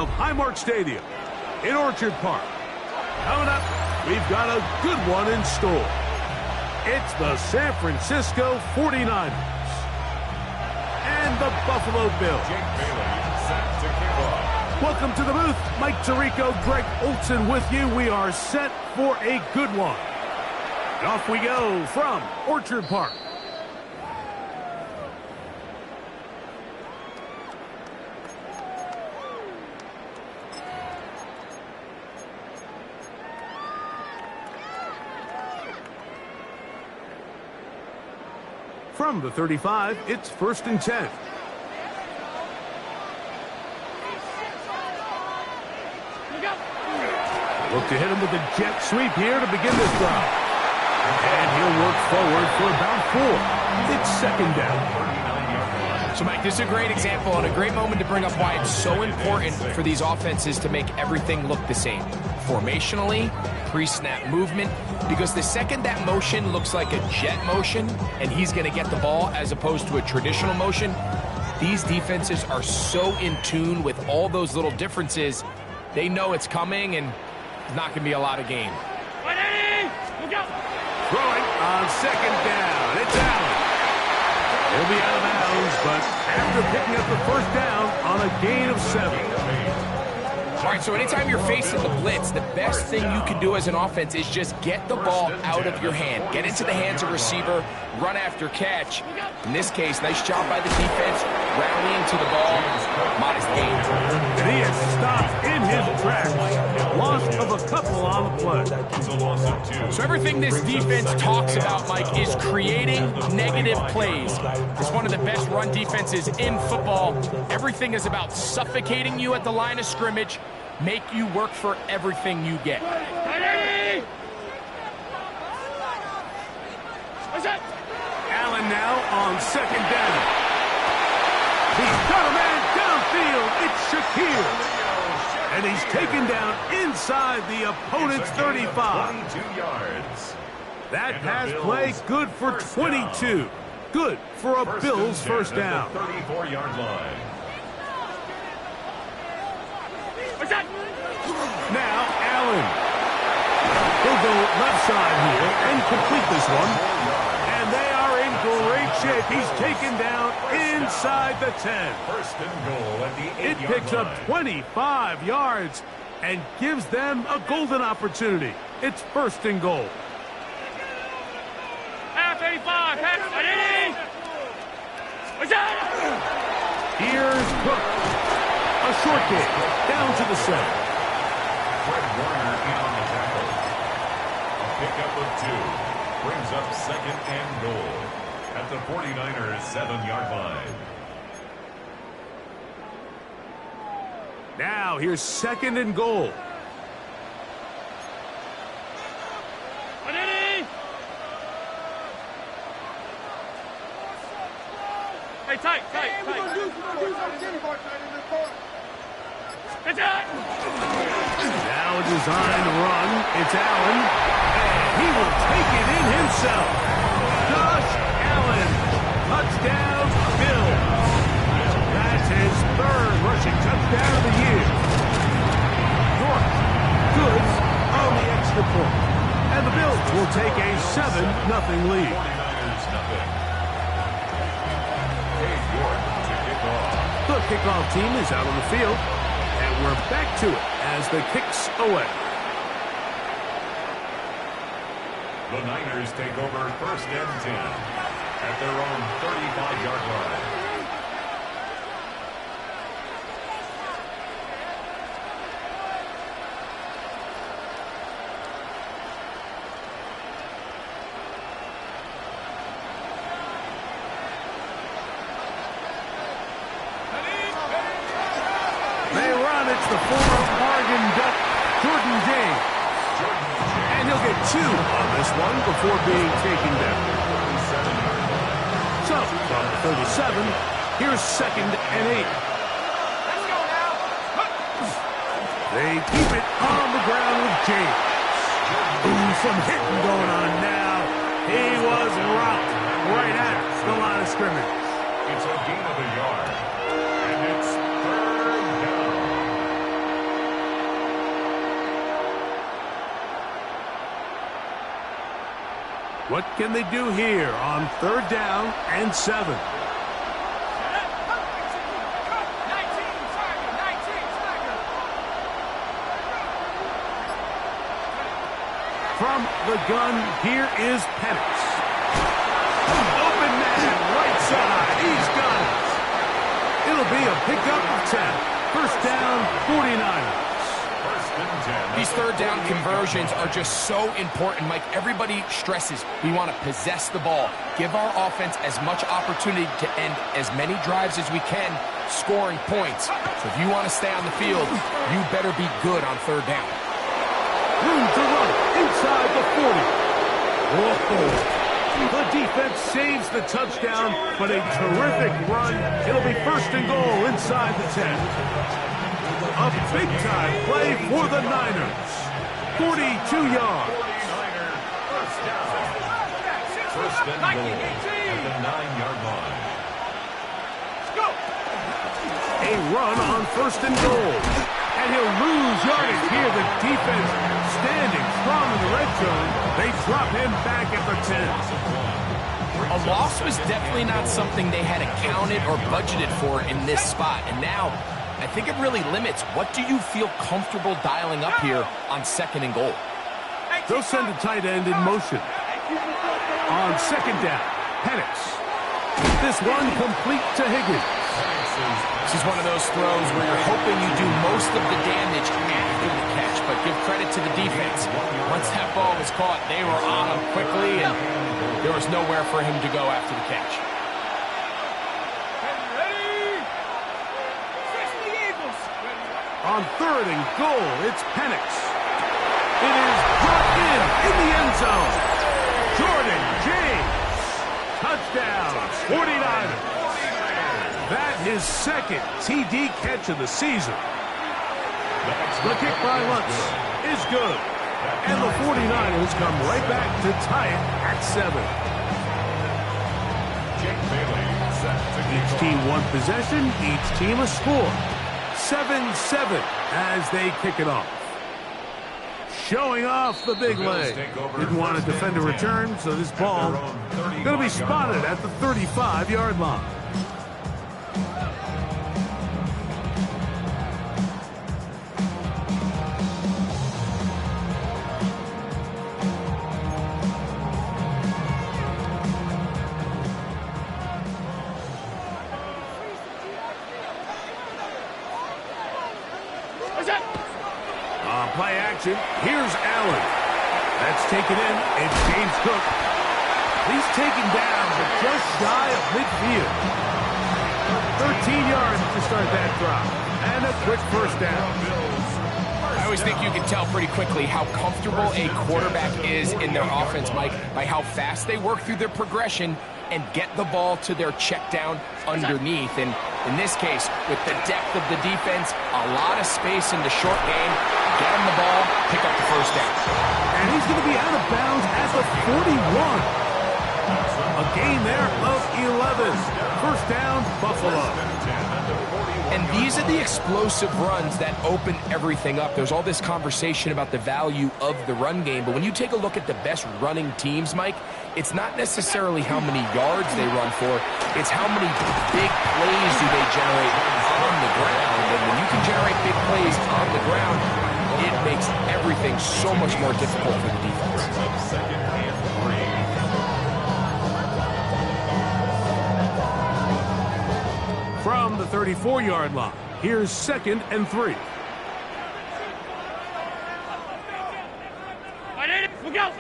of Highmark Stadium in Orchard Park. Coming up, we've got a good one in store. It's the San Francisco 49ers and the Buffalo Bills. Welcome to the booth. Mike Tirico, Greg Olson with you. We are set for a good one. And off we go from Orchard Park. From the 35, it's 1st and 10. Look to hit him with a jet sweep here to begin this drive. And he'll work forward for about 4. It's 2nd down. So, Mike, this is a great example and a great moment to bring up why it's so important for these offenses to make everything look the same. Formationally, pre-snap movement, because the second that motion looks like a jet motion and he's going to get the ball as opposed to a traditional motion, these defenses are so in tune with all those little differences. They know it's coming and there's not going to be a lot of game. Throwing on 2nd down. It's Allen. He'll be out of bounds, but after picking up the 1st down on a gain of 7. All right, so anytime you're facing the blitz, the best thing you can do as an offense is just get the ball out of your hand. Get into the hands of receiver, run after catch. In this case, nice job by the defense, rallying to the ball, modest gain. And he is stopped in his tracks. Loss of a couple on the play. So everything this defense talks about, Mike, is creating negative plays. It's one of the best run defenses in football. Everything is about suffocating you at the line of scrimmage, make you work for everything you get. Allen now on 2nd down. He's got a man downfield. It's Shakir. And he's taken down inside the opponent's 35. 22 yards. That pass play good for 22. Good for a Bills 1st down. 34-yard line. Now Allen. He'll go left side here and complete this one. And they are in great shape. He's taken down inside the 10. 1st and goal at the 8-yard line. It picks up 25 yards and gives them a golden opportunity. It's 1st and goal. Here's Cook. A short kick down to the 7. Fred Warner in on the tackle. A pickup of 2. Brings up 2nd and goal at the 49ers 7-yard line. Now here's 2nd and goal. Hey, tight. Now a designed run. It's Allen. And he will take it in himself. Josh Allen. Touchdown, Bills. That's his 3rd rushing touchdown of the year. York, good on the extra point. And the Bills will take a 7-0 lead. 49ers nothing. York to kick off. The kickoff team is out on the field. And we're back to it as the kick's away. The Niners take over 1st and 10 at their own 35-yard line. It's the former Oregon Duck, Jordan James. And he'll get 2 on this one before being taken down. So, from 37, here's 2nd and 8. They keep it on the ground with James. Ooh, some hitting going on now. He was rocked right at the line of scrimmage. It's a gain of a yard. And it's 3rd down. What can they do here on 3rd down and 7? From the gun, here is Penix. Open man, right side. He's got it. It'll be a pickup of 10. 1st down, 49ers. These 3rd down conversions are just so important, Mike. Everybody stresses we want to possess the ball, give our offense as much opportunity to end as many drives as we can, scoring points. So if you want to stay on the field, you better be good on 3rd down. Room to run inside the 40. Whoa. The defense saves the touchdown, but a terrific run. It'll be 1st and goal inside the 10. A big-time play for the Niners. 42 yards. 1st and goal at the 9-yard line. A run on 1st and goal. And he'll lose yardage here. The defense standing strong in the red zone. They drop him back at the 10. A loss was definitely not something they had accounted or budgeted for in this spot. And now, I think it really limits. What do you feel comfortable dialing up here on 2nd and goal? They'll send a tight end in motion. On 2nd down, Penix. This one complete to Higgins. This is one of those throws where you're hoping you do most of the damage after the catch, but give credit to the defense. Once that ball was caught, they were on him quickly, and there was nowhere for him to go after the catch. On 3rd and goal, it's Penix. It is brought in the end zone. Jordan James. Touchdown, 49ers. That his 2nd TD catch of the season. The kick by Lutz is good. And the 49ers come right back to tie it at 7. Each team one possession, each team a score. 7-7 as they kick it off. Showing off the big leg. Didn't want to defend a return, so this ball going to be spotted at the 35-yard line. Play action. Here's Allen. That's taken in. It's James Cook. He's taken down, but just shy of midfield. 13 yards to start that drop. And a quick 1st down. I always think you can tell pretty quickly how comfortable a quarterback is in their offense, Mike, by how fast they work through their progression and get the ball to their check down underneath. And in this case, with the depth of the defense, a lot of space in the short game, get him the ball, pick up the 1st down. And he's going to be out of bounds at the 41. A gain there of 11. 1st down, Buffalo. And these are the explosive runs that open everything up. There's all this conversation about the value of the run game, but when you take a look at the best running teams, Mike, it's not necessarily how many yards they run for, it's how many big plays do they generate on the ground. And when you can generate big plays on the ground, it makes everything so much more difficult for the defense. 2nd and 3. From the 34-yard line, here's 2nd and 3. Look out!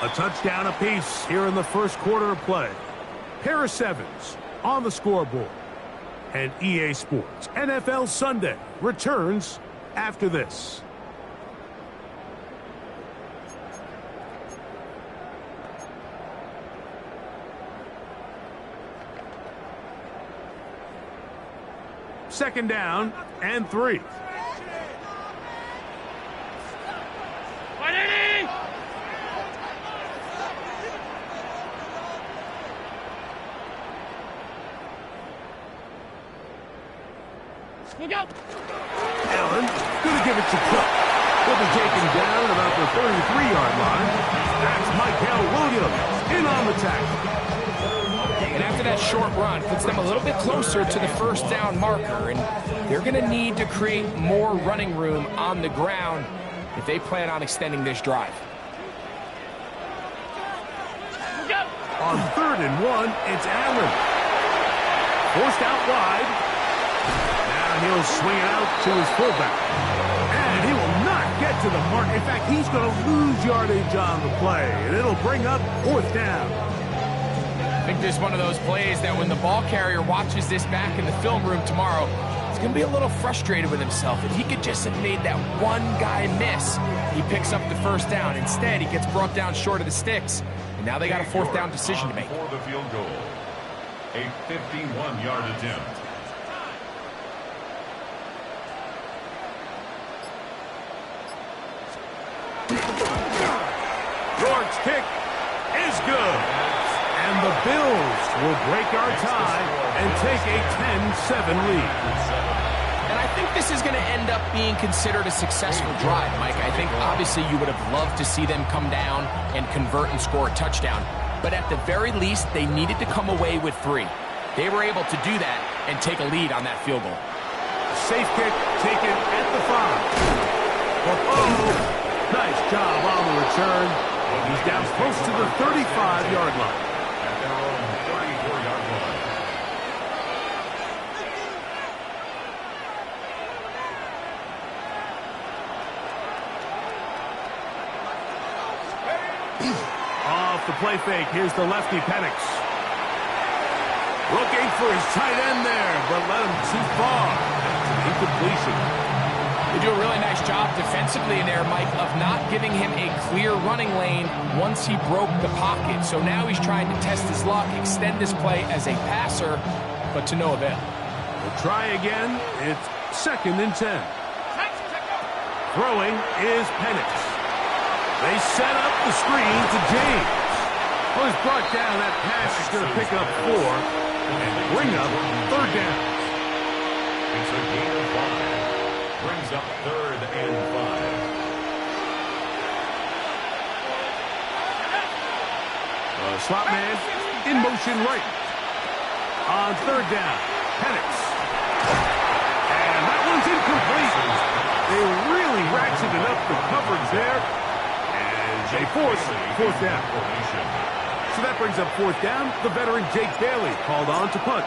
A touchdown apiece here in the 1st quarter of play. Pair of 7s on the scoreboard. And EA Sports NFL Sunday returns after this. Second down and 3. Look out! Allen, gonna give it to Cook. He'll be taken down at about the 33-yard line. That's Michael Williams in on the tackle. And after that short run, puts them a little bit closer to the first down marker, and they're going to need to create more running room on the ground if they plan on extending this drive. On 3rd and 1, it's Allen. Forced out wide. Now he'll swing it out to his fullback. And he will not get to the mark. In fact, he's going to lose yardage on the play, and it'll bring up 4th down. I think this is one of those plays that when the ball carrier watches this back in the film room tomorrow, he's going to be a little frustrated with himself. If he could just have made that one guy miss, he picks up the first down. Instead, he gets brought down short of the sticks. And now they got a 4th down decision to make. For the field goal, a 51-yard attempt. York's kick is good. And the Bills will break our tie and take a 10-7 lead. And I think this is going to end up being considered a successful drive, Mike. I think obviously you would have loved to see them come down and convert and score a touchdown. But at the very least, they needed to come away with 3. They were able to do that and take a lead on that field goal. Safe kick taken at the 5. Oh, nice job on the return. He's down close to the 35-yard line. At their own 34-yard line. Off the play fake, here's the lefty Penix. Looking for his tight end there, but let him too far. That's an incompletion. They do a really nice job defensively in there, Mike, of not giving him a clear running lane once he broke the pocket. So now he's trying to test his luck, extend this play as a passer, but to no avail. We'll try again. It's 2nd and 10. Throwing is Penix. They set up the screen to James. Well, he's brought down. That pass is going to pick up 4 and bring up 3rd down. It's a gain of 5. Brings up 3rd and 5. Slot man in motion right. On 3rd down, Penix. And that one's incomplete. They really ratcheted up the coverage there. And they force 4th down. So that brings up 4th down. The veteran Jake Bailey called on to punt.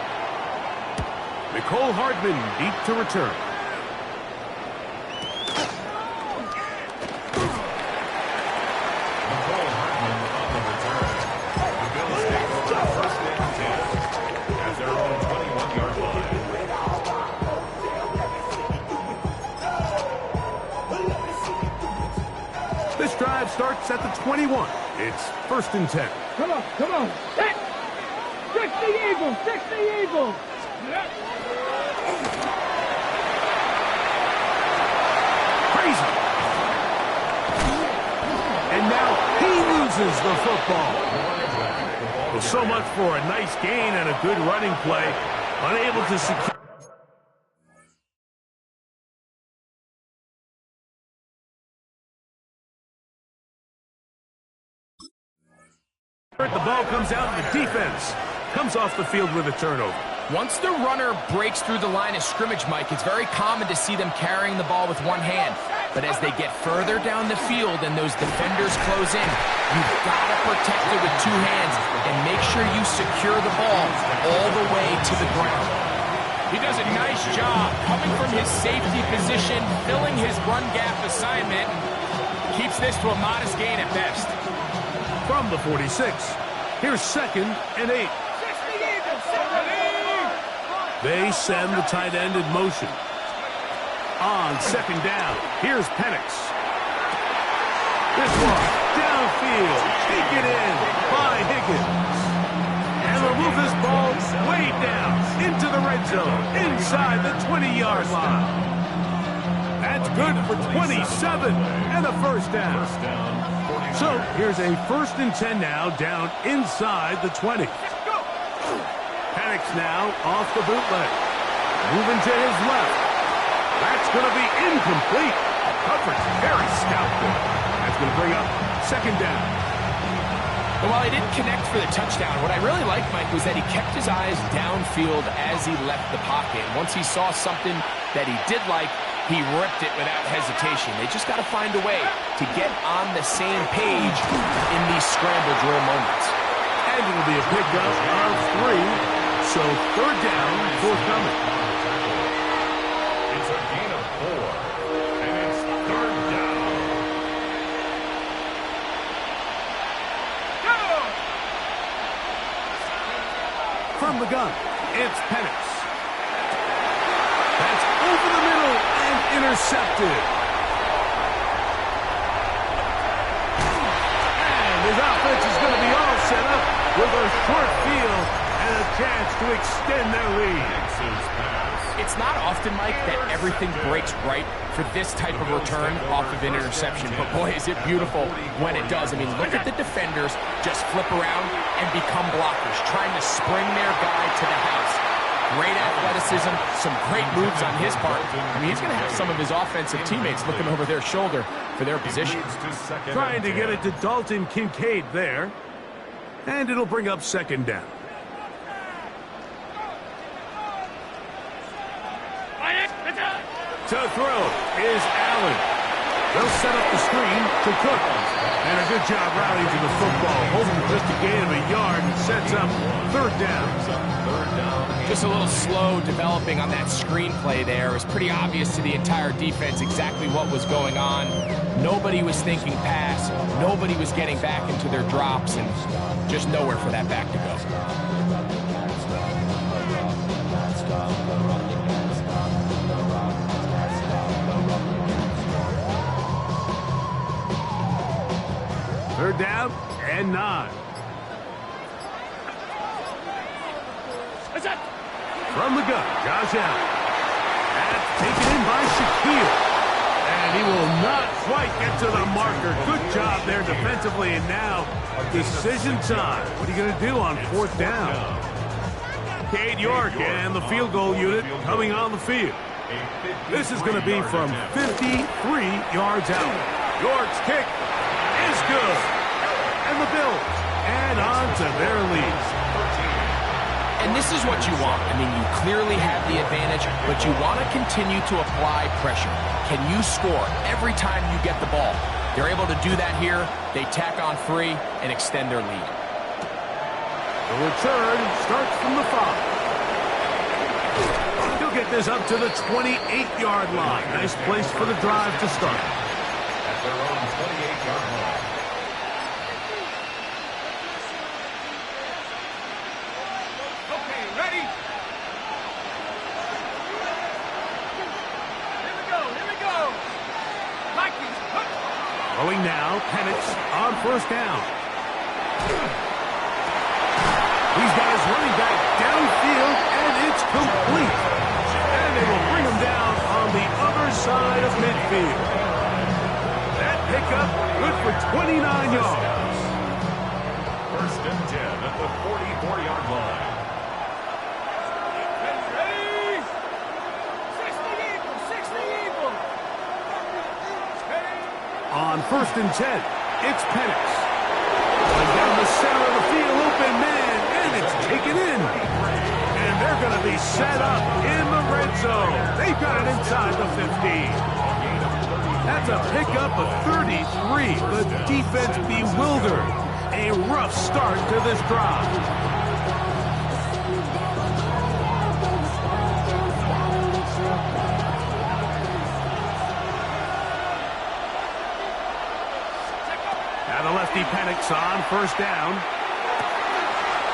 Nicole Hardman deep to return. This drive starts at the 21. It's 1st and 10. Come on, come on. Hit! 60 Eagles, 60 Eagles. Crazy. And now he loses the football. Well, so much for a nice gain and a good running play. Unable to secure. The ball comes out and the defense comes off the field with a turnover. Once the runner breaks through the line of scrimmage, Mike, it's very common to see them carrying the ball with one hand. But as they get further down the field and those defenders close in, you've got to protect it with 2 hands and make sure you secure the ball all the way to the ground. He does a nice job coming from his safety position, filling his run gap assignment, keeps this to a modest gain at best. From the 46, here's 2nd and 8. They send the tight end in motion. On 2nd down, here's Penix. This one, downfield, taken in by Higgins. And they'll move this ball way down into the red zone, inside the 20-yard line. That's good for 27 and a 1st down. So here's a 1st and 10 now, down inside the 20. Penix now off the bootleg. Moving to his left. That's going to be incomplete. Coverage very stout there. That's going to bring up second down. And while he didn't connect for the touchdown, what I really liked, Mike, was that he kept his eyes downfield as he left the pocket. And once he saw something that he did like, he ripped it without hesitation. They just got to find a way to get on the same page in these scramble drill moments. And it'll be a pickup of 3, so third down forthcoming. It's a gain of 4, and it's third down. From the gun, it's Penix. That's over the middle and intercepted. And his offense is going to be all set up with a short field and a chance to extend their lead. It's not often, Mike, that everything breaks right for this type of return off of an interception. But boy, is it beautiful when it does. I mean, look at the defenders just flip around and become blockers, trying to spring their guy to the house. Great athleticism, some great moves on his part. I mean, he's going to have some of his offensive teammates looking over their shoulder for their position. Trying to get it to Dalton Kincaid there. And it'll bring up second down. To throw is Allen. They'll set up the screen to Cook. And a good job rallying to the football. Hoping just a gain of a yard and sets up third down. Just a little slow developing on that screenplay there. It was pretty obvious to the entire defense exactly what was going on. Nobody was thinking pass. Nobody was getting back into their drops, and just nowhere for that back to go. Third down and 9. From the gun, Josh Allen. That's taken in by Shaquille. And he will not quite get to the marker. Good job there defensively. And now, decision time. What are you going to do on fourth down? Cade York and the field goal unit coming on the field. This is going to be from 53 yards out. York's kick is good. And the Bills add on to their lead. And this is what you want. I mean, you clearly have the advantage, but you want to continue to apply pressure. Can you score every time you get the ball? They're able to do that here. They tack on 3 and extend their lead. The return starts from the 5. He'll get this up to the 28-yard line. Nice place for the drive to start. At their own 28-yard line. Okay, ready? Here we go. Vikings, hook. Throwing now, Penix on first down. He's got his running back downfield, and it's complete. And they will bring him down on the other side of midfield. That pickup good for 29 yards. First and 10 at the 44-yard line. Ready? 60 Eagle. On first and 10, it's Penix. Going down the center of the field, open man, and it's taken in. And they're going to be set up in the red zone. They've got it inside the 15. That's a pickup of 33. The defense bewildered. A rough start to this drive. Now the lefty Penix on first down.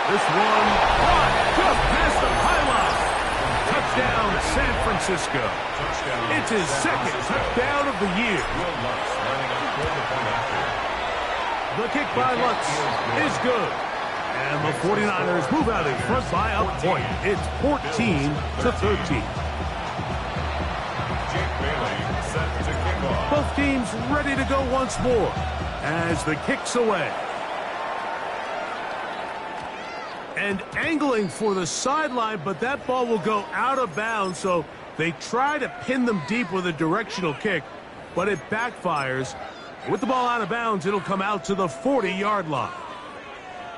This one caught just past the pylon. Touchdown, San Francisco. It's his second touchdown of the year. The kick by Lutz is good. And the 49ers move out in front by a point. It's 14-13. Jake Bailey set to kick off. Both teams ready to go once more as the kick's away. And angling for the sideline, but that ball will go out of bounds, so they try to pin them deep with a directional kick. but it backfires. With the ball out of bounds, it'll come out to the 40-yard line.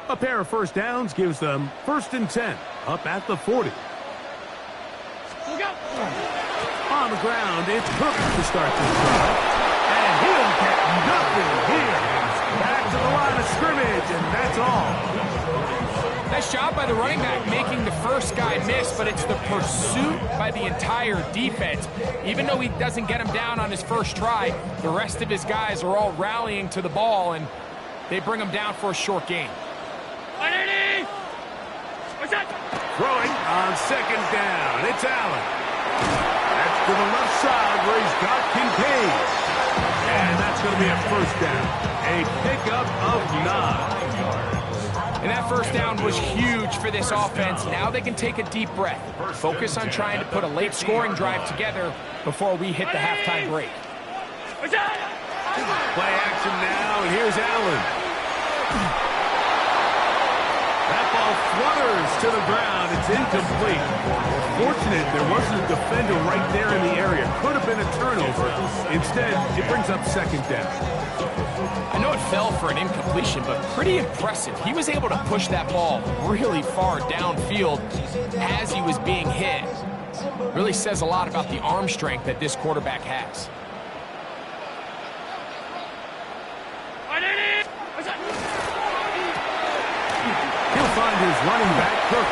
A pair of first downs gives them 1st and 10, up at the 40. Look out. On the ground, it's Cook to start this drive. And he'll get nothing here. Back to the line of scrimmage, and that's all. Nice job by the running back making the first guy miss, but it's the pursuit by the entire defense. Even though he doesn't get him down on his first try, the rest of his guys are all rallying to the ball, and they bring him down for a short gain. Throwing on 2nd down, it's Allen. That's to the left side where he's got Kincaid. And that's going to be a 1st down. A pickup of 9. And that 1st down was huge for this offense. Now they can take a deep breath. Focus on trying to put a late scoring drive together before we hit the halftime break. Play action now, and here's Allen. That ball flutters to the ground. It's incomplete. Fortunate there wasn't a defender right there in the area. Could have been a turnover. Instead, it brings up 2nd down. I know it fell for an incompletion, but pretty impressive. He was able to push that ball really far downfield as he was being hit. Really says a lot about the arm strength that this quarterback has. He'll find his running back, Cook.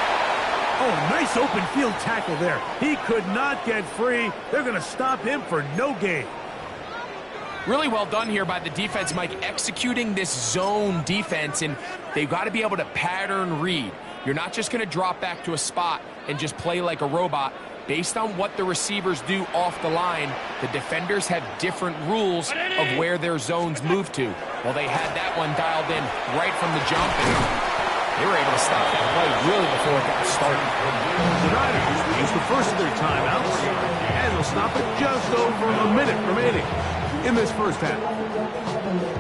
Oh, nice open field tackle there. He could not get free. They're going to stop him for no gain. Really well done here by the defense, Mike, executing this zone defense, and they've got to be able to pattern read. You're not just going to drop back to a spot and just play like a robot. Based on what the receivers do off the line, the defenders have different rules of where their zones move to. Well, they had that one dialed in right from the jump, and they were able to stop that play really before it got started. The Niners use the first of their timeouts, and they'll stop it just over a minute remaining in this 1st half.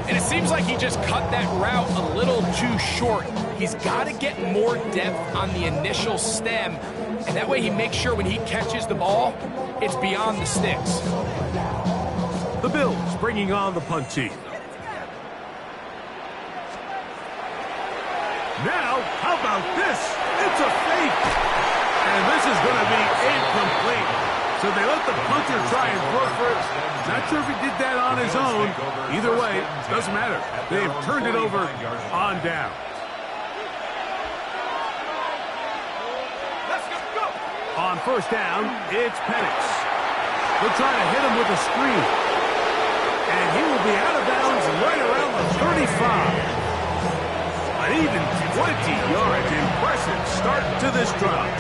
And it seems like he just cut that route a little too short. He's got to get more depth on the initial stem, and that way he makes sure when he catches the ball, it's beyond the sticks. The Bills bringing on the punt team. Now, how about this? It's a fake. And this is going to be incomplete. So they let the punter try and throw for it. Not sure if he did that on his own. Either way, doesn't matter. They've turned it over on down. On 1st down, it's Penix. They'll try to hit him with a screen. And he will be out of bounds right around the 35. An even 20 yards. Impressive start to this drive.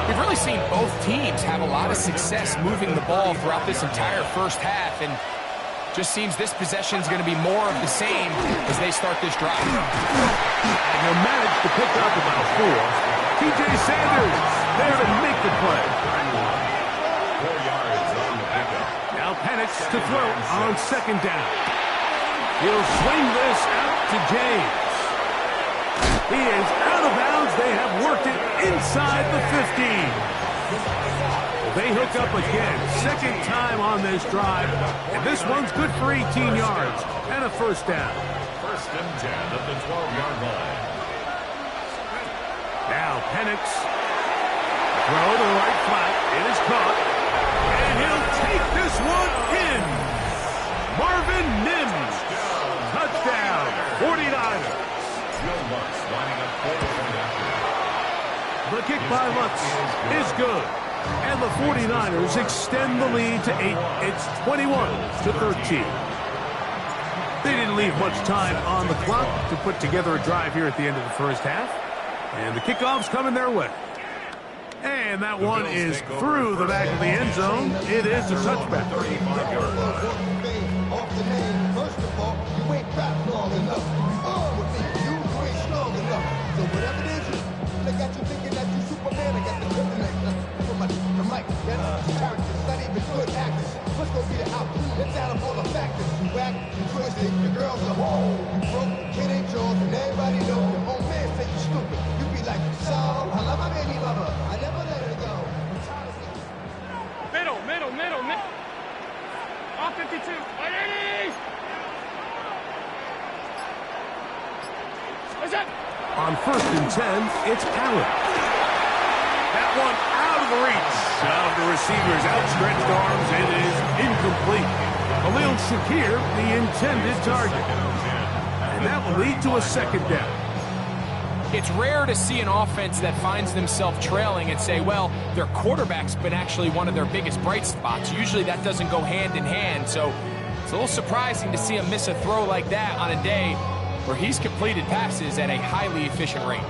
We've really seen both teams have a lot of success moving the ball throughout this entire 1st half, and just seems this possession is going to be more of the same as they start this drive. And he'll manage to pick up about 4. T.J. Sanders there to make the play. 4 yards on the pickup. Now Penix to throw on 2nd down. He'll swing this out to James. He is out of bounds. They have worked it inside the 15. They hook up again. 2nd time on this drive. And this one's good for 18 yards and a 1st down. 1st and 10 at the 12-yard line. Now Penix. Throw to the right flat. It is caught. And he'll take this one in. Marvin Mims. Touchdown. 49ers. The kick by Lutz is good. And the 49ers extend the lead to 8. It's 21-13. They didn't leave much time on the clock to put together a drive here at the end of the 1st half. And the kickoff's coming their way. And that one is through the back of the end zone. It is a touchback. First of all, you ain't rap long enough. You ain't strong enough. So whatever it is, they got you thinking that you Superman. I got the kryptonite. Put the mic, that's characters, not even good actors. What's gonna be the outcome? It's out of all the factors. You whack, you twisted, the girls are home. You broke, the kid ain't yours, and everybody know your own man say you stupid. You be like, so, I love my baby mama. I never let her go. I'm tired of Middle. Off the first and 10, it's Allen. That one out of the reach of the receiver's outstretched arms. It is incomplete. Khalil Shakir, the intended target. And that will lead to a second down. It's rare to see an offense that finds themselves trailing and say, well, their quarterback's been actually one of their biggest bright spots. Usually that doesn't go hand in hand, so it's a little surprising to see him miss a throw like that on a day where he's completed passes at a highly efficient rate.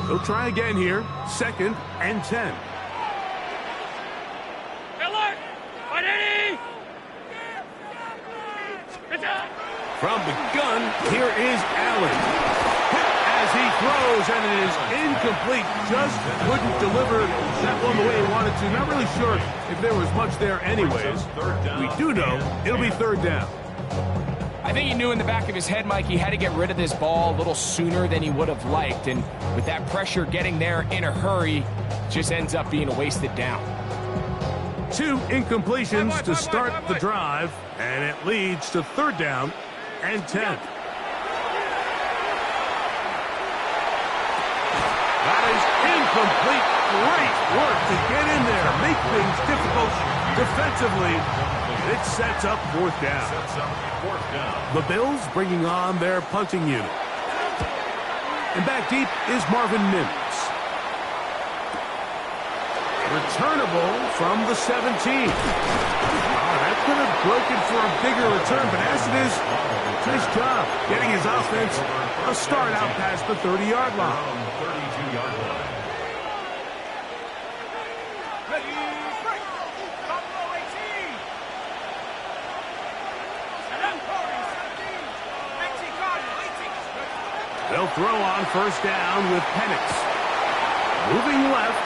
He'll try again here. Second and 10. From the gun, here is Allen. As he throws, and it is incomplete. Just couldn't deliver that one the way he wanted to. Not really sure if there was much there anyways. We do know it'll be third down. I think he knew in the back of his head, Mike, he had to get rid of this ball a little sooner than he would have liked. And with that pressure getting there in a hurry, just ends up being a wasted down. 2 incompletions to start the drive, and it leads to third down and 10. That is incomplete. Great work to get in there, make things difficult defensively. It sets up fourth down. The Bills bringing on their punting unit. And back deep is Marvin Mims. Returnable from the 17. That could have broken for a bigger return, but as it is, nice job getting his offense a start out past the 30-yard line. They'll throw on first down with Penix. Moving left.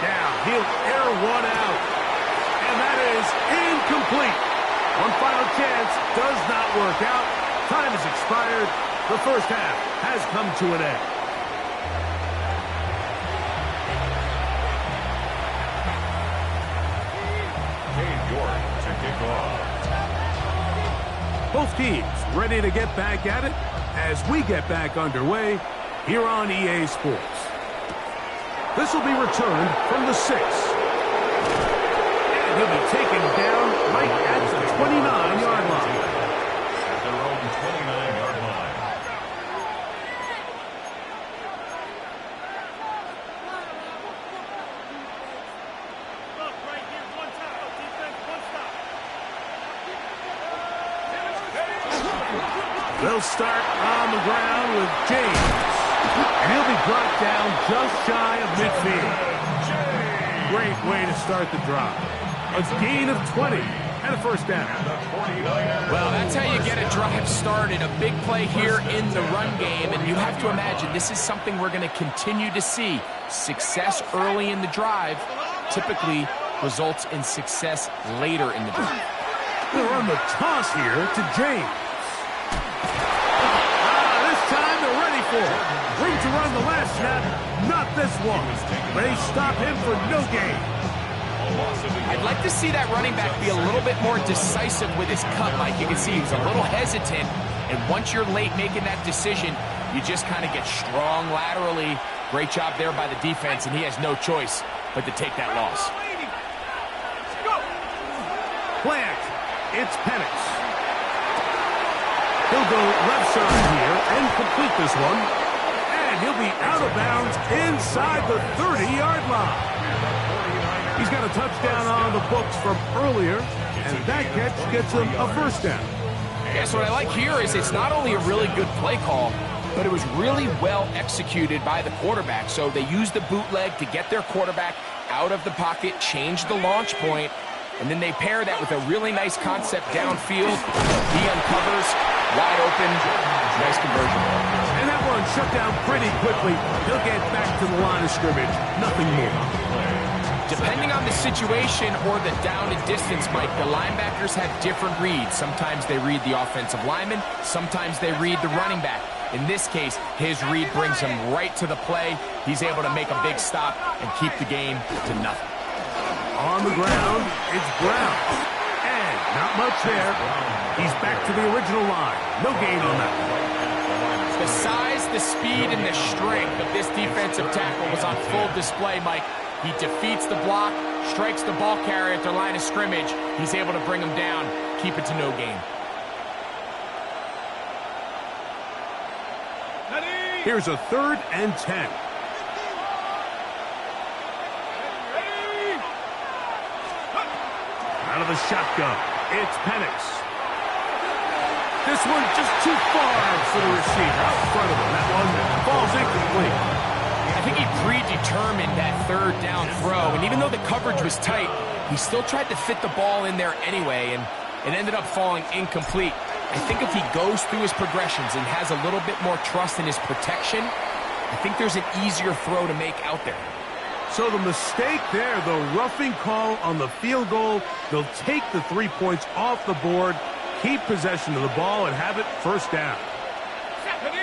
Down. He'll air one out. And that is incomplete. One final chance does not work out. Time has expired. The first half has come to an end. To kick off. Both teams ready to get back at it as we get back underway here on EA Sports. This will be returned from the 6. And he'll be taken down right at the 29-yard line. At their own 29-yard line. They'll start on the ground with James. And he'll be brought down just shy of midfield. Great way to start the drive. A gain of 20 and a first down. Well, that's how you get a drive started. A big play here in the run game, and you have to imagine this is something we're going to continue to see. Success early in the drive typically results in success later in the drive. They'll run the toss here to James. This time they're ready for it. Room to run the last snap, not this one. They stop him for no gain. I'd like to see that running back be a little bit more decisive with his cut, Mike. You can see he's a little hesitant, and once you're late making that decision, you just kind of get strong laterally. Great job there by the defense, and he has no choice but to take that loss. Play action. It's Penix. He'll go left side here and complete this one. And he'll be out of bounds inside the 30-yard line. He's got a touchdown on the books from earlier, and that catch gets him a first down. Yeah, so what I like here is it's not only a really good play call, but it was really well executed by the quarterback. So they used the bootleg to get their quarterback out of the pocket, change the launch point, and then they pair that with a really nice concept downfield. He uncovers, wide open, nice conversion. And that one shut down pretty quickly. He'll get back to the line of scrimmage, nothing more. Depending on the situation or the down and distance, Mike, the linebackers have different reads. Sometimes they read the offensive lineman, sometimes they read the running back. In this case, his read brings him right to the play. He's able to make a big stop and keep the game to nothing. On the ground, it's Brown. And Not much there. He's back to the original line. No gain on that. The size, the speed, and the strength of this defensive tackle was on full display, Mike. He defeats the block, strikes the ball carrier at their line of scrimmage. He's able to bring him down, keep it to no gain. Here's a 3rd and 10. Out of the shotgun, it's Penix. This one just too far for the receiver out in front of him. That one falls incomplete. I think he predetermined that 3rd down throw, and even though the coverage was tight, he still tried to fit the ball in there anyway, and it ended up falling incomplete. I think if he goes through his progressions and has a little bit more trust in his protection, I think there's an easier throw to make out there. So the mistake there, the roughing call on the field goal, they'll take the 3 points off the board, keep possession of the ball, and have it 1st down. 60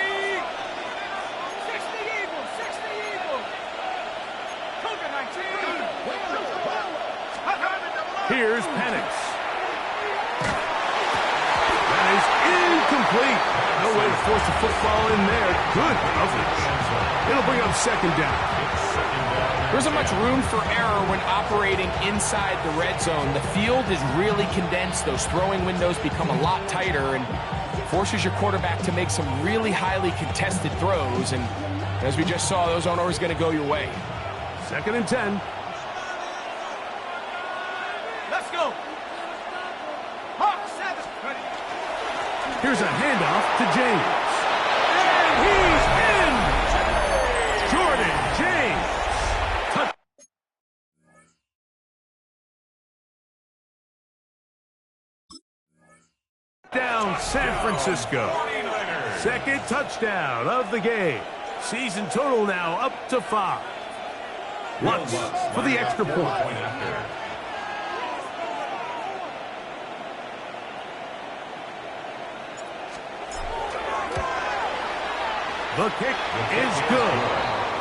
Eagles, 60 Eagles. Cougar 19. Here's Penix. That is incomplete. No way to force the football in there. Good coverage. It'll bring up 2nd down. There isn't much room for error when operating inside the red zone. The field is really condensed. Those throwing windows become a lot tighter and forces your quarterback to make some really highly contested throws. And as we just saw, those aren't always going to go your way. 2nd and 10. Let's go. Hawk 7. Ready. Here's a handoff to James. And he's in! Jordan James. Down San Francisco. 2nd touchdown of the game. Season total now up to 5. Lutz for the extra point. The kick is good.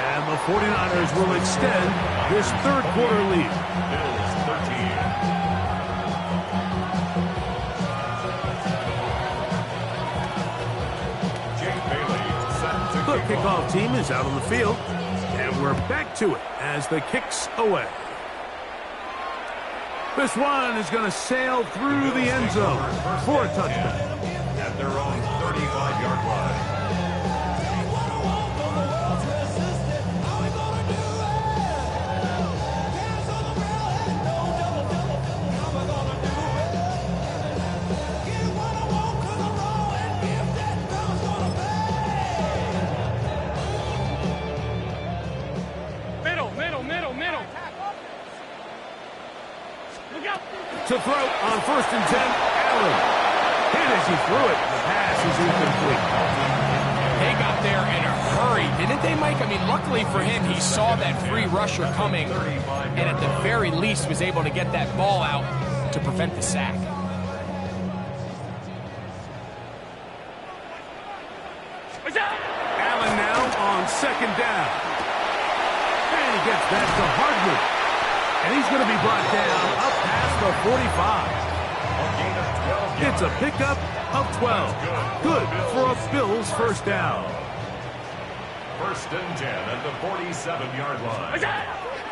And the 49ers will extend this 3rd quarter lead. Bills 13. The kickoff team is out on the field, and we're back to it as the kick's away. This one is going to sail through the end zone for a touchdown. At their own 35-yard line. To throw on 1st and 10, Allen. Hit as he threw it. The pass is incomplete. They got there in a hurry, didn't they, Mike? I mean, luckily for him, he saw that free rusher coming, and at the very least was able to get that ball out to prevent the sack. Allen now on 2nd down. And he gets back to Hardman. And he's going to be brought down up past the 45. It's a pickup of 12. Good for a Bills 1st down. 1st and 10 at the 47-yard line.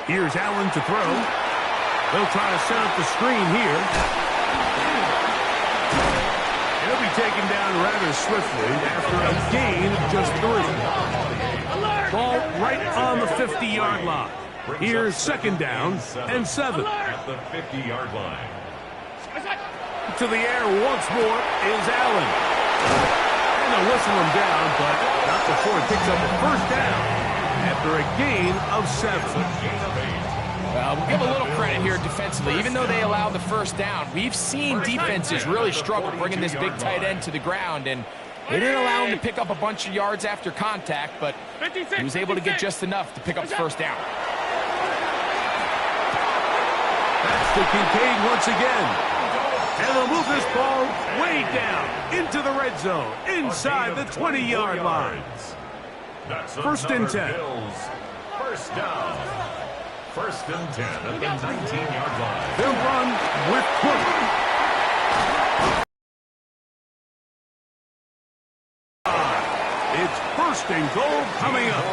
Here's Allen to throw. They'll try to set up the screen here. He'll be taken down rather swiftly after a gain of just 3. Ball right on the 50-yard line. Here's 2nd down and 7. At the 50-yard line. To the air once more is Allen. And they'll whistle him down, but not before he picks up a 1st down after a gain of 7. We'll give a little credit here defensively. Even though they allowed the 1st down, we've seen defenses really struggle bringing this big tight end to the ground, and they didn't allow him to pick up a bunch of yards after contact, but he was able to get just enough to pick up the 1st down. That's to Kincaid once again. And they'll move this ball way down into the red zone, inside the 20-yard line. 1st and 10. Bills. 1st down. 1st and 10 at the 19-yard line. They'll run with 20. It's first and goal coming up.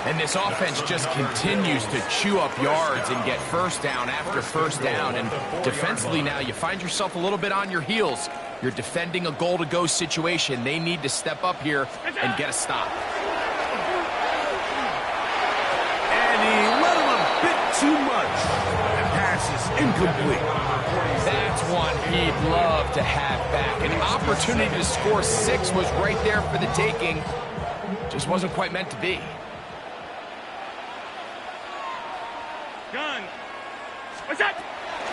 And this offense just continues to chew up yards and get first down after first down. And defensively now, you find yourself a little bit on your heels. You're defending a goal-to-go situation. They need to step up here and get a stop. And he let him a bit too much. The pass is incomplete. That's one he'd love to have back. An opportunity to score 6 was right there for the taking. Just wasn't quite meant to be. Gun. What's that?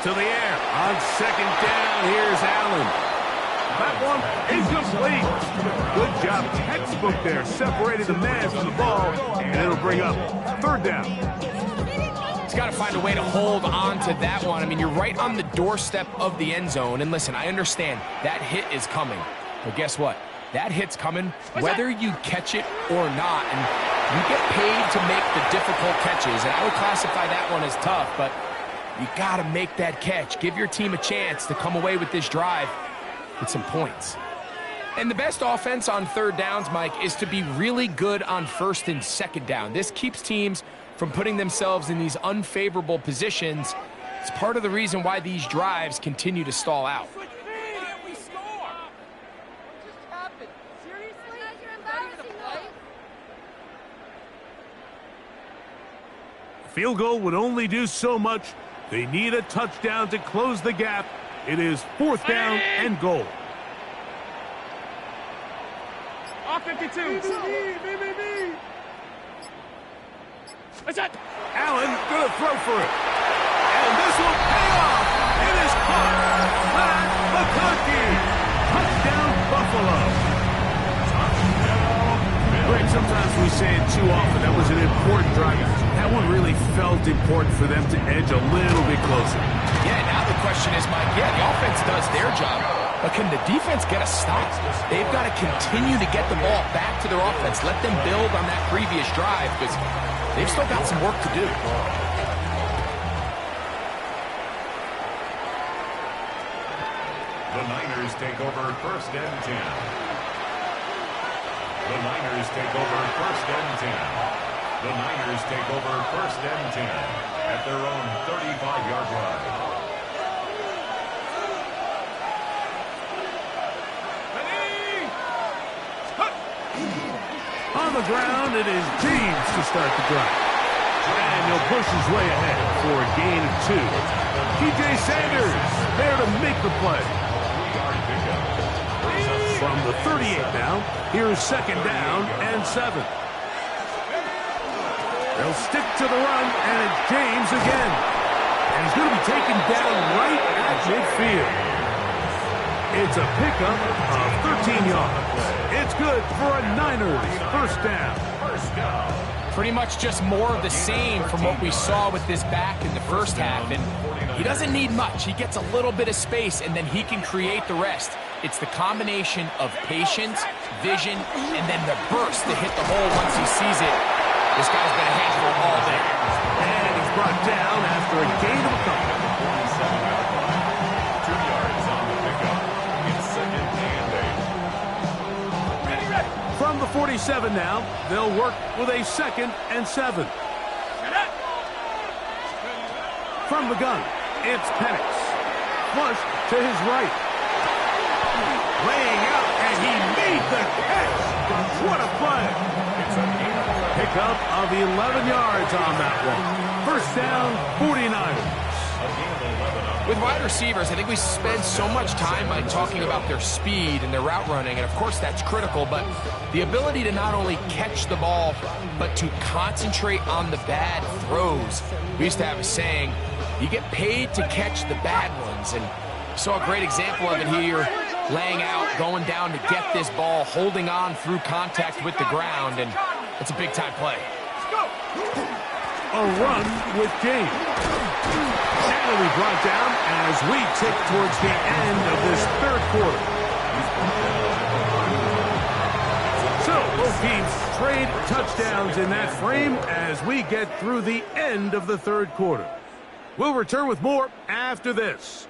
To the air. On second down, here's Allen. That one incomplete. Good job. Textbook there. Separated the man from the ball, and it'll bring up third down. He's got to find a way to hold on to that one. I mean, you're right on the doorstep of the end zone. And listen, I understand that hit is coming. But guess what? That hit's coming whether you catch it or not. And you get paid to make the difficult catches. And I would classify that one as tough, but you got to make that catch. Give your team a chance to come away with this drive with some points. And the best offense on third downs, Mike, is to be really good on first and second down. This keeps teams from putting themselves in these unfavorable positions. It's part of the reason why these drives continue to stall out. Field goal would only do so much. They need a touchdown to close the gap. It is fourth down and goal. Off 52. What's that? Allen gonna throw for it. And this will pay off. It is caught. Matt McConkey. Touchdown Buffalo. Greg, sometimes we say it too often. That was an important drive. That one really felt important for them to edge a little bit closer. Yeah, now the question is, Mike, yeah, the offense does their job, but can the defense get a stop? They've got to continue to get the ball back to their offense. Let them build on that previous drive because they've still got some work to do. The Niners take over first and 10. The Niners take over first and 10. The Niners take over first and 10 at their own 35-yard line. On the ground, it is James to start the drive. And he'll push his way ahead for a gain of 2. T.J. Sanders there to make the play. From the 38 now, here's second down and 7. They'll stick to the run, and it's James again. And he's going to be taken down right at midfield. It's a pickup of 13 yards. It's good for a Niners first down. Pretty much just more of the same from what we saw with this back in the first half. And he doesn't need much. He gets a little bit of space, and then he can create the rest. It's the combination of patience, vision, and then the burst to hit the hole once he sees it. This guy's been a handful all day. And he's brought down after a gain of a couple. 2 yards on the pickup. It's second and 8. From the 47 now, they'll work with a second and 7. From the gun, it's Penix. Flush to his right. Laying out, and he made the catch. What a play. Pickup of 11 yards on that one. First down, 49ers. With wide receivers, I think we spend so much time by talking about their speed and their route running, and of course that's critical, but the ability to not only catch the ball, but to concentrate on the bad throws. We used to have a saying, you get paid to catch the bad ones, and we saw a great example of it here, laying out, going down to get this ball, holding on through contact with the ground, and it's a big-time play. A run with James. And will be brought down as we tick towards the end of this third quarter. So, both teams trade touchdowns in that frame as we get through the end of the third quarter. We'll return with more after this.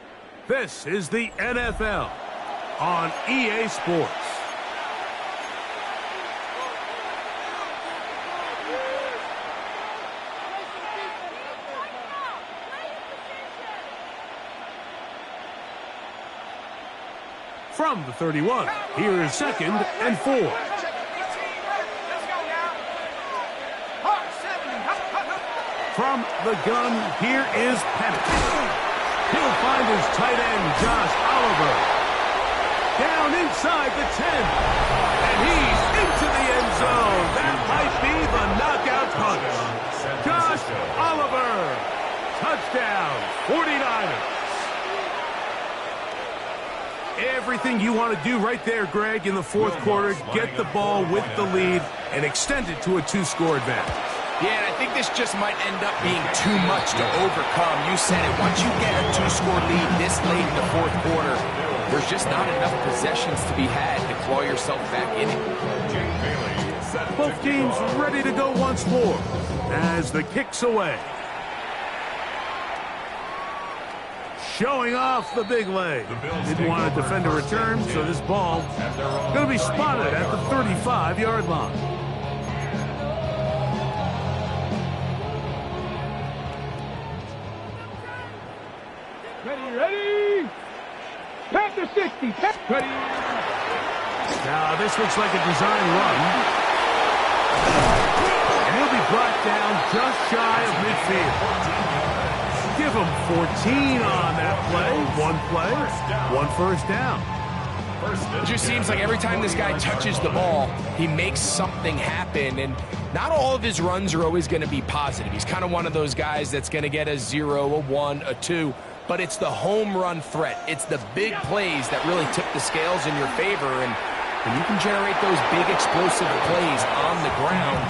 This is the NFL on EA Sports. from the 31. Here is 2nd and 4. Let's go now. Hawk 70. From the gun, here is Penix. He'll find his tight end, Josh Oliver. Down inside the 10. And he's into the end zone. That might be the knockout punch. Josh Oliver. Touchdown, 49ers. Everything you want to do right there, Greg, in the fourth quarter. Get the ball with the lead and extend it to a 2-score advantage. Yeah, and I think this just might end up being too much to overcome. You said it. Once you get a 2-score lead this late in the fourth quarter, there's just not enough possessions to be had to claw yourself back in it. Both teams ready to go once more as the kick's away. Showing off the big leg. Didn't want to defend a return, so this ball going to be spotted at the 35-yard line. Ready. Panther 60. Ready. Now, this looks like a design run. And he'll be brought down just shy of midfield. Give him 14 on that play, one first down. It just seems like every time this guy touches the ball, he makes something happen, and not all of his runs are always going to be positive. He's kind of one of those guys that's going to get a 0, a 1, a 2, but it's the home run threat. It's the big plays that really tip the scales in your favor, and when you can generate those big explosive plays on the ground,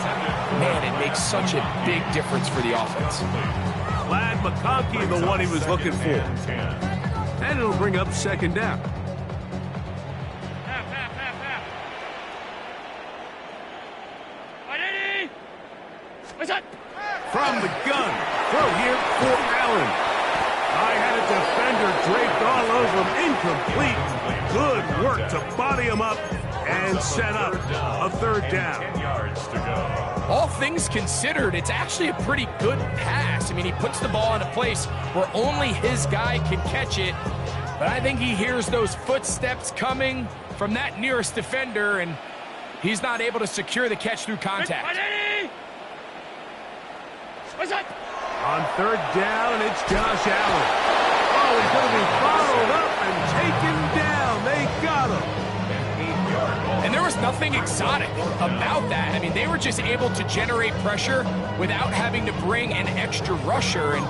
man, it makes such a big difference for the offense. Glad McConkey, the one he was looking for. And it'll bring up 2nd down. From the gun, throw here for Allen. I had a defender draped all over him. Incomplete. Good work to body him up and set up a 3rd down. All things considered, it's actually a pretty good pass. I mean, he puts the ball in a place where only his guy can catch it. But I think he hears those footsteps coming from that nearest defender, and he's not able to secure the catch through contact. On 3rd down, it's Josh Allen. Oh, he's going to be followed up and taken down. They got him. And there was nothing exotic about that. I mean, they were just able to generate pressure without having to bring an extra rusher. And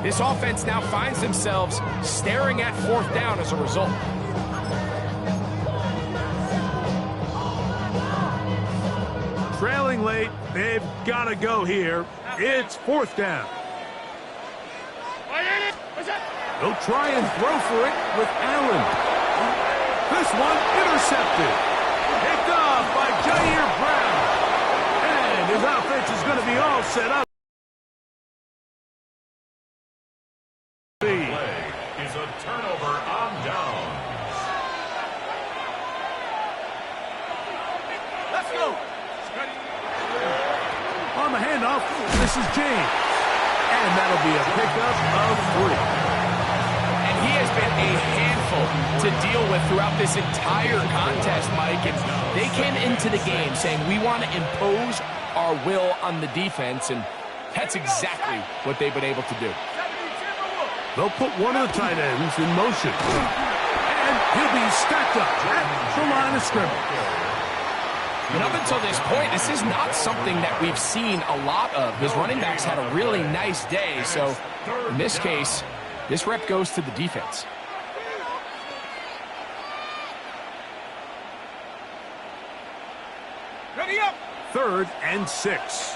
this offense now finds themselves staring at 4th down as a result. Trailing late, they've got to go here. It's 4th down. They'll try and throw for it with Allen. This one intercepted. Picked off by Jair Brown. And his offense is going to be all set up. Is a turnover on downs. Let's go. On the handoff, this is James. And that'll be a pickup of 3. And he has been a handful to deal with throughout this entire contest, Mike. And they came into the game saying, we want to impose our will on the defense, and that's exactly what they've been able to do. They'll put one of the tight ends in motion. And he'll be stacked up at the line of scrimmage. And up until this point, this is not something that we've seen a lot of. His running backs had a really nice day, so in this case, this rep goes to the defense. Ready up. 3rd and 6.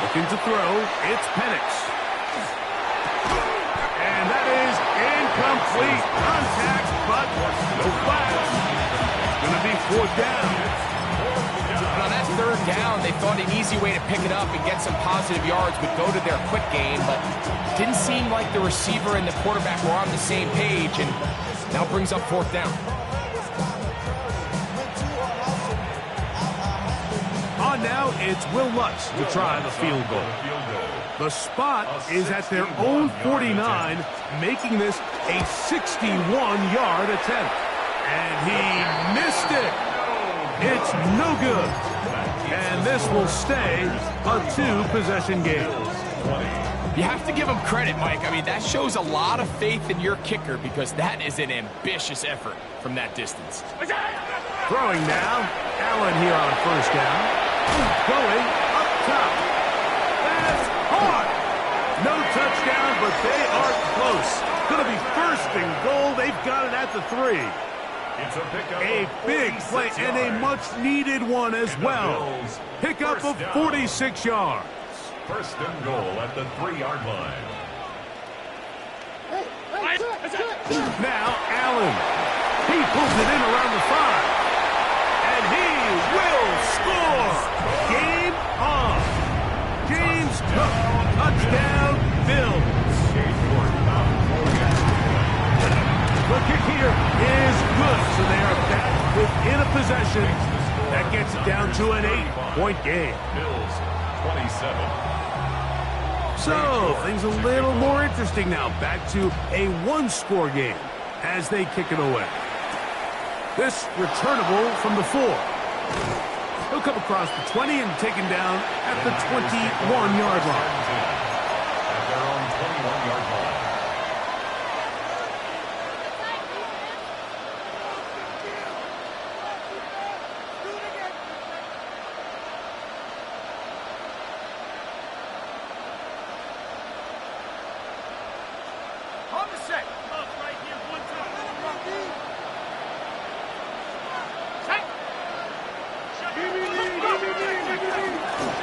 Looking to throw, it's Penix. And that is incomplete. Contact, but no flags. Going to be 4th down. And on that 3rd down, they thought an easy way to pick it up and get some positive yards would go to their quick game, but didn't seem like the receiver and the quarterback were on the same page, and now brings up 4th down. On on now, it's Will Lutz to try the field goal. The spot is at their own 49, making this a 61-yard attempt. And he missed it. It's no good. And this will stay a two-possession game. You have to give him credit, Mike. I mean, that shows a lot of faith in your kicker because that is an ambitious effort from that distance. Throwing now. Allen here on first down. Going up top. That's hard. No touchdown, but they are close. Going to be first and goal. They've got it at the 3. A big play and a much-needed one as well. Pickup of 46 yards. First and goal at the 3-yard line. Now Allen. He pulls it in around the 5. And he will score. Game on. James Cook. Touchdown, Bills. The kick here is good, so they are back within a possession. That gets it down to an 8-point game. Bills 27. So, things a little more interesting now. Back to a one-score game as they kick it away. This returnable from the 4. He'll come across the 20 and taken down at the 21-yard line. At their own 21-yard line.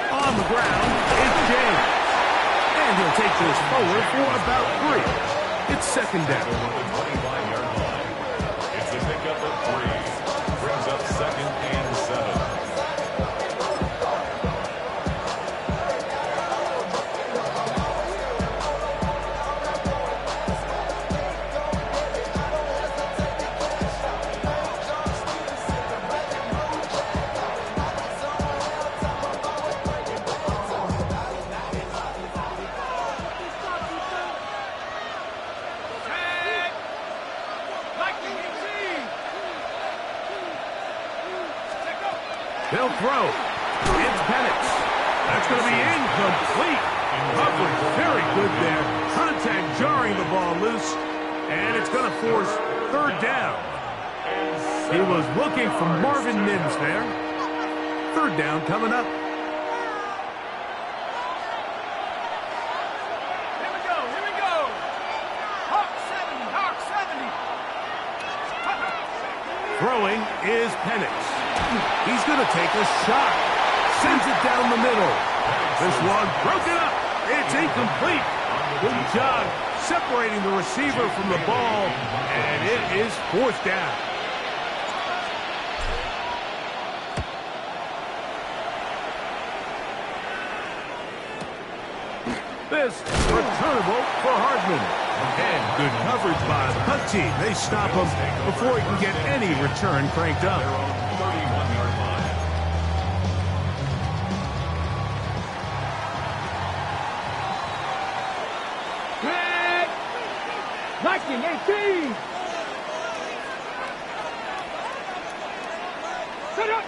On the ground is James. And he'll take this forward for about 3. It's second down. It's a pickup of 3. Brings up second and 7. They'll throw. It's Penix. That's going to be incomplete. Coverage very good there. Contact jarring the ball loose. And it's going to force third down. He was looking for Marvin Mims there. Third down coming up. Here we go. Hawk 70. Throwing is Penix. He's going to take a shot. Sends it down the middle. This one broken up. It's incomplete. Good job separating the receiver from the ball. And it is fourth down. This returnable for Hardman. And good coverage by the punt team. They stop him before he can get any return cranked up. 31-yard line. Tag! Viking 18! Set up!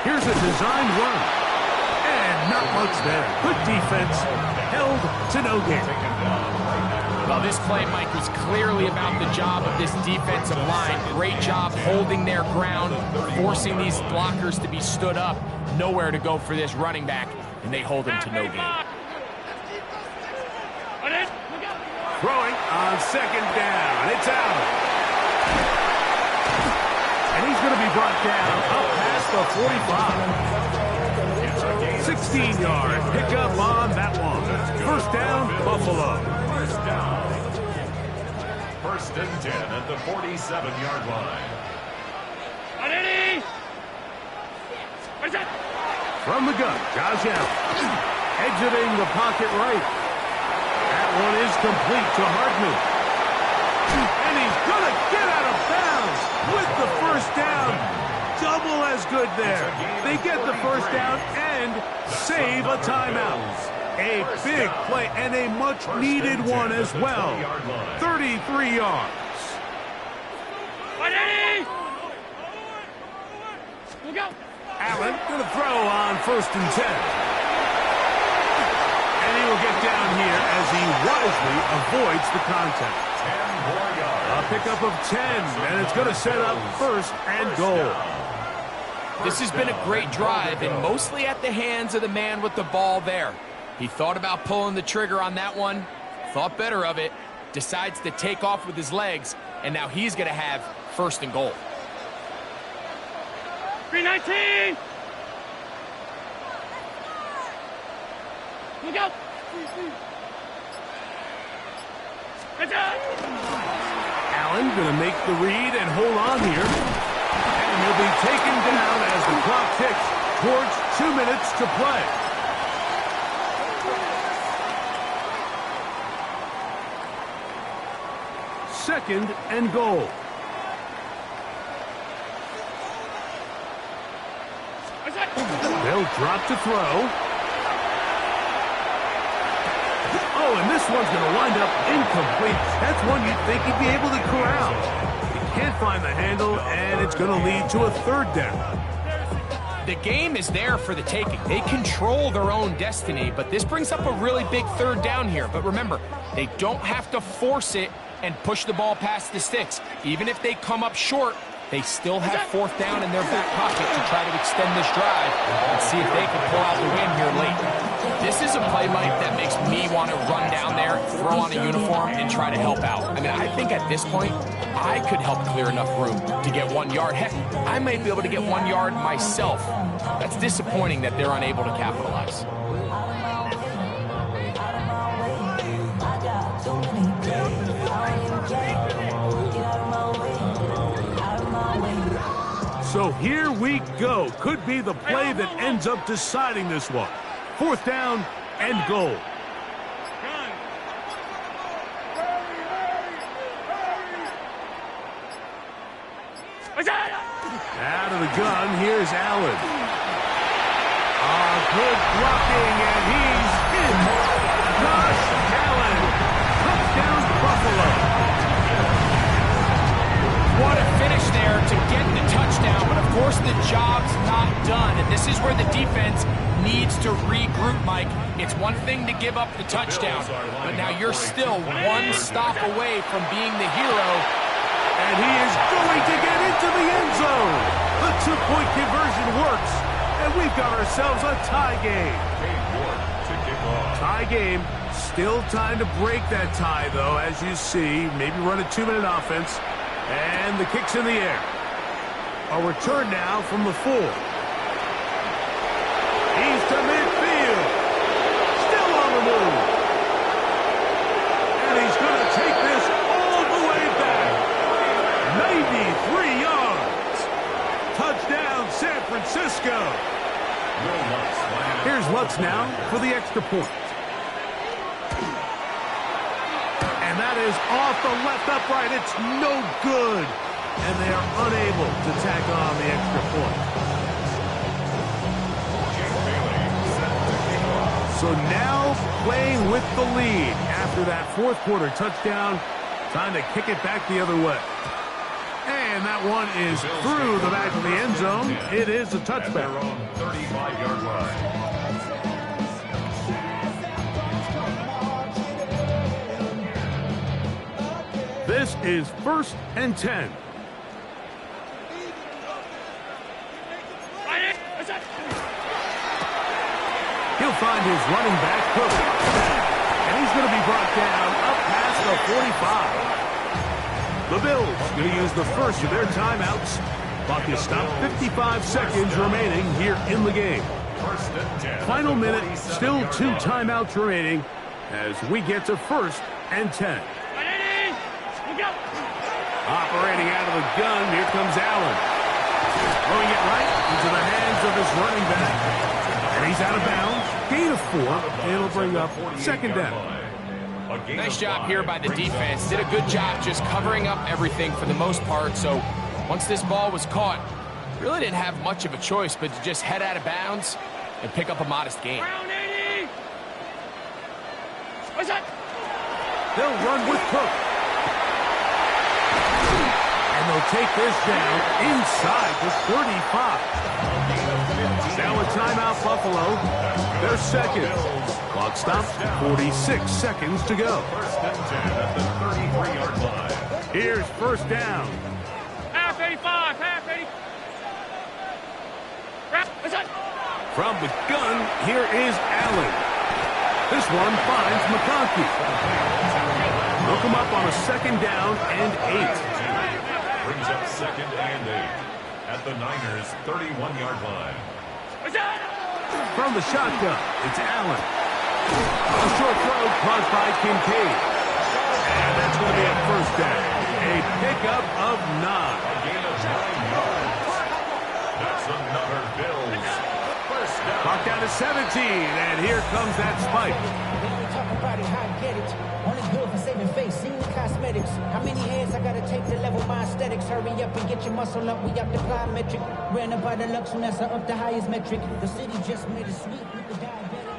Here's a designed run. And not much there. Good defense. Held to no gain. Well, this play, Mike, was clearly about the job of this defensive line. Great job holding their ground, forcing these blockers to be stood up. Nowhere to go for this running back, and they hold him to no gain. Throwing on second down. It's out. And he's going to be brought down up past the 45. 16-yard pickup on that one. First down, Buffalo. First and 10 at the 47-yard line. From the gun, Josh Allen. Exiting the pocket right. That one is complete to Hardman. And he's going to get out of bounds. first down. Double as good there. They get the first down and save a timeout. A big play and a much-needed one as well. 33 yards. Allen going to throw on 1st and 10. And he will get down here as he wisely avoids the contact. 10 more yards. A pickup of 10, and it's going to set up 1st and goal. This has been a great drive, and mostly at the hands of the man with the ball there. He thought about pulling the trigger on that one, thought better of it, decides to take off with his legs, and now he's going to have 1st and goal. 319! Look out! Allen going to make the read and hold on here. And he'll be taken down as the clock ticks towards 2 minutes to play. Second and goal. They'll drop to throw. Oh, and this one's going to wind up incomplete. That's one you'd think he'd be able to corral. He can't find the handle, and it's going to lead to a 3rd down. The game is there for the taking. They control their own destiny, but this brings up a really big 3rd down here. But remember, they don't have to force it and push the ball past the sticks. Even if they come up short, they still have 4th down in their back pocket to try to extend this drive and see if they can pull out the win here late. This is a play, Mike, that makes me want to run down there, throw on a uniform, and try to help out. I mean, I think at this point, I could help clear enough room to get 1 yard. Heck, I might be able to get 1 yard myself. That's disappointing that they're unable to capitalize. So here we go. Could be the play that ends up deciding this one. 4th down and goal. Out of the gun, here's Allen. Good blocking, and he's in. Josh Allen. Touchdown, Buffalo. What a finish there to get the touchdown, but of course the job's not done, and this is where the defense needs to regroup, Mike. It's one thing to give up the touchdown, but now you're still 1 stop away from being the hero. And he is going to get into the end zone. The 2-point conversion works, and we've got ourselves a tie game. Tie game. Still time to break that tie, though, as you see. Maybe run a 2-minute offense. And the kick's in the air. A return now from the 4. He's to midfield. Still on the move. And he's going to take this all the way back. 93 yards. Touchdown, San Francisco. Here's Lutz now for the extra point. And that is off the left upright. It's no good. And they are unable to tack on the extra point. So now playing with the lead after that 4th quarter touchdown. Time to kick it back the other way. And that one is through the back of the end zone. It is a touchback. 35-yard line. This is 1st and 10. He'll find his running back, Cook. And he's going to be brought down up past the 45. The Bills going to use the first of their timeouts. Clock is stopped, 55 seconds remaining here in the game. Final minute, still 2 timeouts remaining as we get to 1st and 10. Operating out of the gun, here comes Allen. Throwing it right into the hands of his running back. And he's out of bounds. Gain of 4. It'll bring up 2nd down. Nice job here by the defense. Did a good job just covering up everything for the most part. So Once this ball was caught, really didn't have much of a choice but to just head out of bounds and pick up a modest gain. Round 80. What's that? They'll run with Cook. And they'll take this down inside the 35. Now a timeout, Buffalo. Their second. Clock stops, 46 seconds to go. First and 10 at the 33-yard line. Here's first down. Half 85, half 80. What's that? From the gun, here is Allen. This one finds McConkey. Look him up on a second down and 8. Brings up second and 8 at the Niners' 31-yard line. What's that? From the shotgun, it's Allen. A short throw caught by Kincaid. And that's going to be a first down. A pickup of 9. A gain of 9 yards. That's another Bills. First down. Clock down to 17, and here comes that spike. They only talk about it, how I get it. Only good for saving face, seeing the cosmetics. How many hands I gotta take to level my aesthetics? Hurry up and get your muscle up, we up the plyometric. Ran up by the Lux, so that's up the highest metric. The city just made it sweet with the diabetic.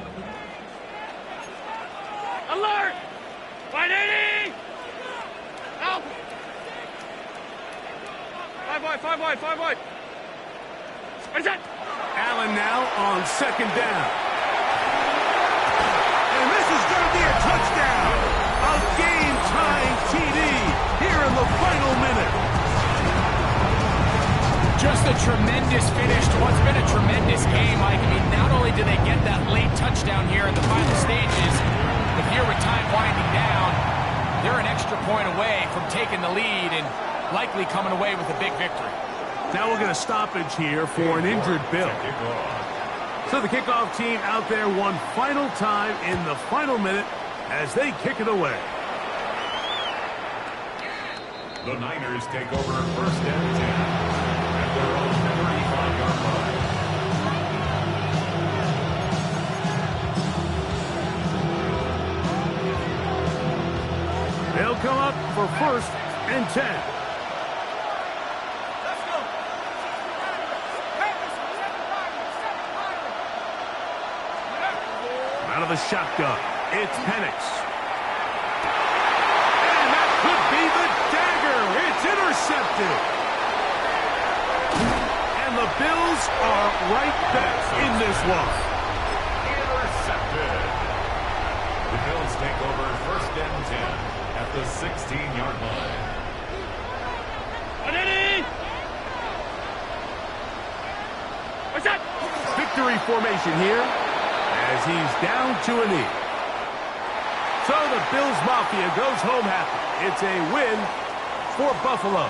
Alert! 180! Out! 5 wide, 5 wide. What's that? Allen now on second down. And this is going to be a touchdown. A game-tying TD here in the final minute. Just a tremendous finish to what's been a tremendous game, Mike. I mean, not only do they get that late touchdown here in the final stages, but here with time winding down, they're an extra point away from taking the lead and likely coming away with a big victory. Now we'll get a stoppage here for an injured Bill. So the kickoff team out there one final time in the final minute as they kick it away. The Niners take over first and 10 at their own 35-yard line. They'll come up for first and 10. Out of the shotgun, it's Penix. And that could be the dagger. It's intercepted. And the Bills are right back in this one. Intercepted. The Bills take over first and 10 at the 16-yard line. 180! What's that? Victory formation here as he's down to a knee. So the Bills Mafia goes home happy. It's a win for Buffalo.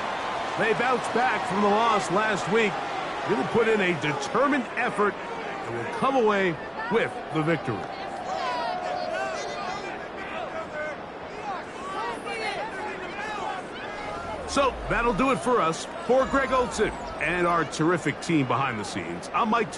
They bounced back from the loss last week. Really put in a determined effort and will come away with the victory. So that'll do it for us. For Greg Olson and our terrific team behind the scenes, I'm Mike.